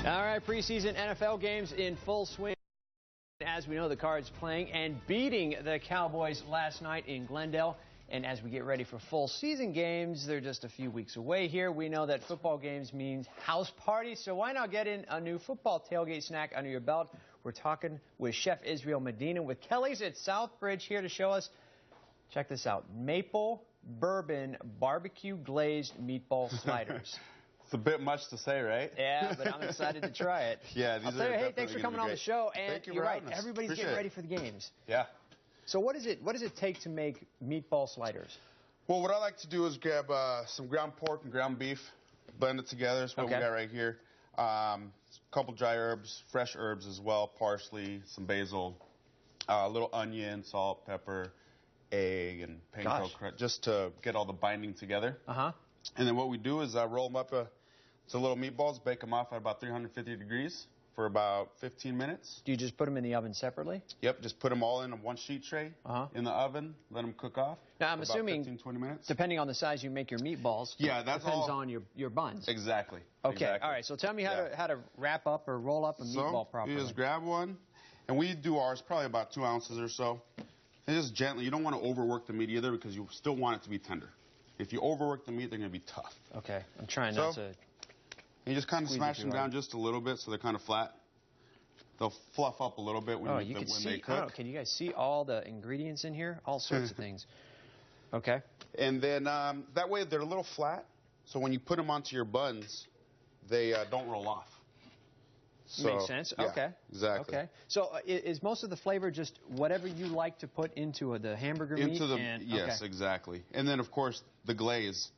All right, preseason NFL games in full swing. As we know, the Cards playing and beating the Cowboys last night in Glendale. And as we get ready for full season games, they're just a few weeks away here. We know that football games means house parties, so why not get in a new football tailgate snack under your belt? We're talking with Chef Israel Medina with Kelly's at Southbridge here to show us. Check this out. Maple bourbon barbecue glazed meatball sliders. It's a bit much to say, right? Yeah, but I'm excited to try it. Yeah, these are hey, thanks for coming on the show. And Thank you you're for right, having us. everybody's Appreciate getting it. ready for the games. Yeah. So what does it take to make meatball sliders? Well, what I like to do is grab some ground pork and ground beef, blend it together. That's what we got right here. A couple dry herbs, fresh herbs as well, parsley, some basil, a little onion, salt, pepper, egg, and panko crunch, just to get all the binding together. And then what we do is roll them up to little meatballs, bake them off at about 350 degrees for about 15 minutes. Do you just put them in the oven separately? Yep, just put them all in a one sheet tray in the oven, let them cook off. Now, I'm assuming, 15-20 minutes. Depending on the size you make your meatballs, that's depends on your buns. Exactly. Okay, exactly. all right, so tell me how to wrap up or roll up a meatball properly. You just grab one, and we do ours probably about 2 ounces or so. And just gently, you don't want to overwork the meat either because you still want it to be tender. If you overwork the meat, they're going to be tough. Okay, I'm trying not to. You just kind of smash them down just a little bit so they're kind of flat. They'll fluff up a little bit when they cook. Can you guys see all the ingredients in here? All sorts of things. Okay. And then that way they're a little flat, so when you put them onto your buns, they don't roll off. So, makes sense. Yeah, okay. Exactly. Okay. So is most of the flavor just whatever you like to put into the hamburger meat? Yes, exactly. And then, of course, the glaze.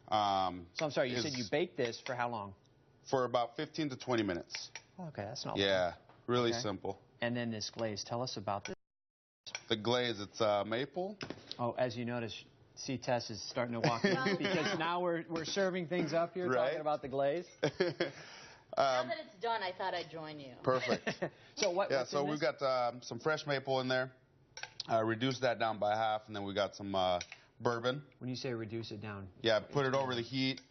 So I'm sorry, you said you baked this for how long? For about 15 to 20 minutes. Okay, that's not long. Really simple. And then this glaze, tell us about this. The glaze, it's maple. Oh, as you notice, C-Tess is starting to walk in because now we're serving things up here, talking about the glaze. Now that it's done, I thought I'd join you. Perfect. So what's in we've got some fresh maple in there. Reduce that down by half, and then we got some bourbon. When you say reduce it down? Yeah, put it over the heat,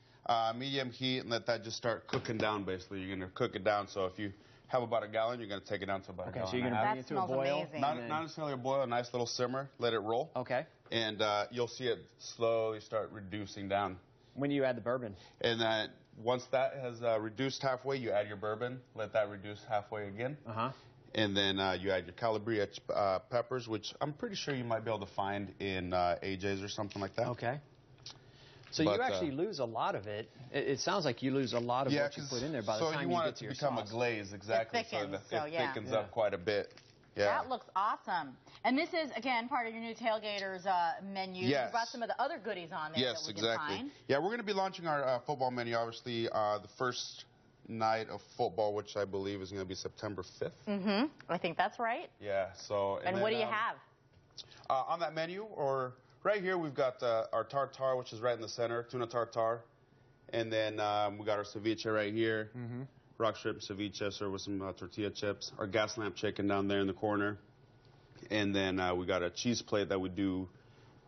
medium heat, and let that just start cooking down, basically. You're going to cook it down, so if you have about a gallon, you're going to take it down to about a gallon. So you're going to bring it to a boil? Not necessarily a boil, a nice little simmer. Let it roll. Okay. And you'll see it slowly start reducing down. When do you add the bourbon? And once that has reduced halfway, you add your bourbon. Let that reduce halfway again. And then you add your Calabria peppers, which I'm pretty sure you might be able to find in AJ's or something like that. Okay. So you actually lose a lot of it. It sounds like you lose a lot of what you put in there by the time you get to your sauce. So you want it to become a glaze, exactly. It thickens, it thickens up quite a bit. Yeah. That looks awesome. And this is, again, part of your new Tailgaters menu. Yes. You brought some of the other goodies on there that we can find. Yeah, we're going to be launching our football menu, obviously, the first night of football, which I believe is going to be September 5th. I think that's right. Yeah. So. And what do you have? On that menu, or right here, we've got our tartare, which is right in the center, tuna tartare. And then we got our ceviche right here. Rock shrimp ceviche served with some tortilla chips. Our gas lamp chicken down there in the corner. And then we got a cheese plate that we do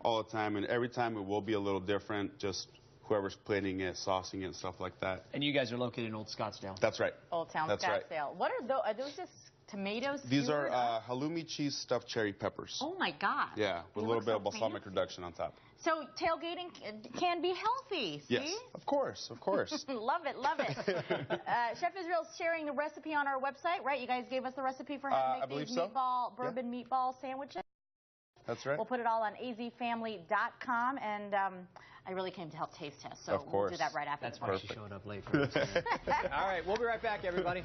all the time. And every time it will be a little different, just whoever's plating it, saucing it, and stuff like that. And you guys are located in Old Scottsdale. That's right. Old Town Scottsdale. What are those? Are those just tomatoes? These are halloumi cheese stuffed cherry peppers. Oh, my God. Yeah, with a little bit of balsamic reduction on top. So tailgating can be healthy, see? Yes, of course, of course. Love it, love it. Chef Israel's sharing the recipe on our website, right? You guys gave us the recipe for how to make these bourbon meatball sandwiches. That's right. We'll put it all on azfamily.com, and I really came to help taste test, so of course. we'll do that right after. That's why she showed up late. All right, we'll be right back, everybody.